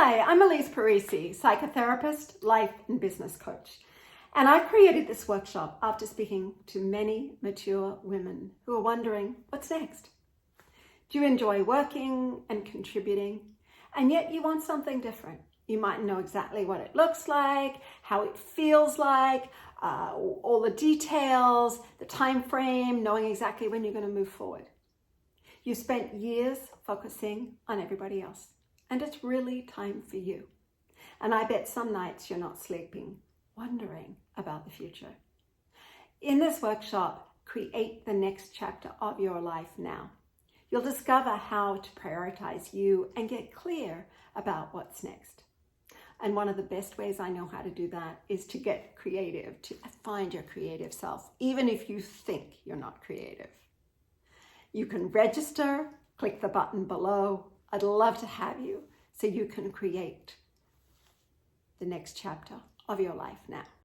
Hi, I'm Elise Parisi, psychotherapist, life and business coach. And I created this workshop after speaking to many mature women who are wondering, what's next? Do you enjoy working and contributing, and yet you want something different? You might know exactly what it looks like, how it feels like, all the details, the time frame, knowing exactly when you're going to move forward. You spent years focusing on everybody else, and it's really time for you. And I bet some nights you're not sleeping, wondering about the future. In this workshop, create the next chapter of your life now. You'll discover how to prioritize you and get clear about what's next. And one of the best ways I know how to do that is to get creative, to find your creative self, even if you think you're not creative. You can register, click the button below. I'd love to have you so you can create the next chapter of your life now.